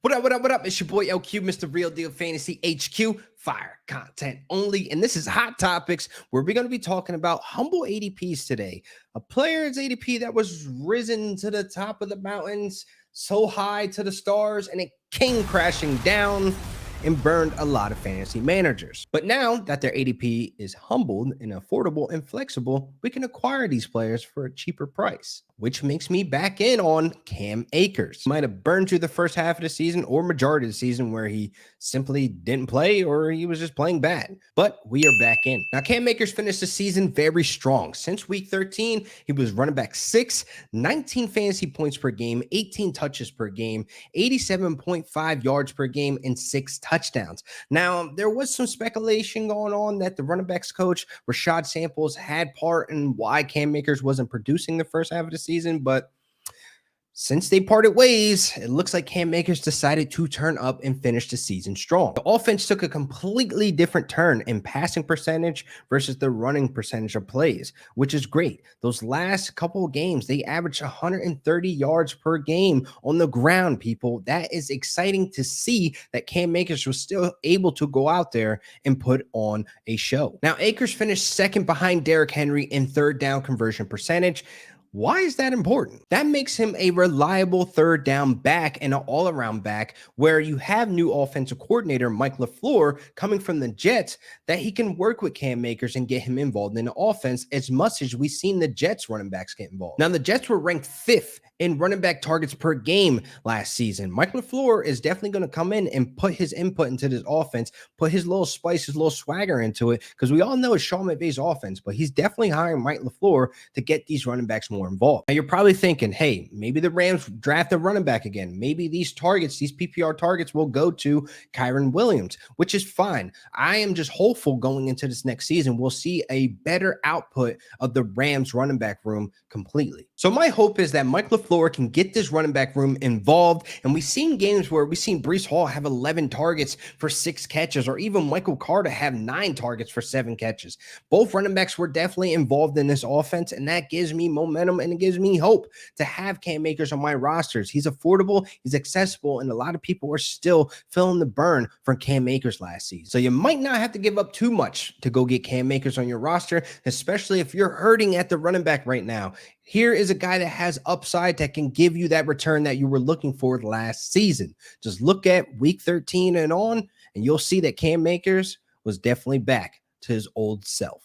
What up, what up, what up? It's your boy LQ, Mr. Real Deal Fantasy HQ, fire content only. And this is Hot Topics, where we're going to be talking about humble ADPs today. A player's ADP that was risen to the top of the mountains, so high to the stars, and it came crashing down and burned a lot of fantasy managers. But now that their ADP is humbled and affordable and flexible, we can acquire these players for a cheaper price, which makes me back in on Cam Akers. Might have burned through the first half of the season or majority of the season where he simply didn't play or he was just playing bad. But we are back in. Now, Cam Akers finished the season very strong. Since week 13, he was running back 6, 19 fantasy points per game, 18 touches per game, 87.5 yards per game, and 6 touchdowns. Now, there was some speculation going on that the running backs coach, Rashad Samples, had part in why Cam Akers wasn't producing the first half of the season, but since they parted ways, it looks like Cam Akers decided to turn up and finish the season strong. The offense took a completely different turn in passing percentage versus the running percentage of plays, which is great. Those last couple of games, they averaged 130 yards per game on the ground, people. That is exciting to see that Cam Akers was still able to go out there and put on a show. Now, Akers finished second behind Derrick Henry in third down conversion percentage. Why is that important? That makes him a reliable third down back and an all-around back where you have new offensive coordinator Mike LaFleur coming from the Jets that he can work with Cam Akers and get him involved in the offense as much as we've seen the Jets running backs get involved. Now, the Jets were ranked 5th in running back targets per game last season. Mike LaFleur is definitely going to come in and put his input into this offense, put his little spice, his little swagger into it, because we all know it's Sean McVay's offense, but he's definitely hiring Mike LaFleur to get these running backs more involved. Now, you're probably thinking, hey, maybe the Rams draft a running back again. Maybe these targets, these PPR targets will go to Kyren Williams, which is fine. I am just hopeful going into this next season, we'll see a better output of the Rams running back room completely. So my hope is that Mike LaFleur can get this running back room involved. And we've seen games where we've seen Breece Hall have 11 targets for 6 catches, or even Michael Carter have 9 targets for 7 catches. Both running backs were definitely involved in this offense, and that gives me momentum and it gives me hope to have Cam Akers on my rosters. He's affordable, he's accessible, and a lot of people are still feeling the burn from Cam Akers last season. So you might not have to give up too much to go get Cam Akers on your roster, especially if you're hurting at the running back right now. Here is a guy that has upside that can give you that return that you were looking for last season. Just look at week 13 and on, and you'll see that Cam Akers was definitely back to his old self.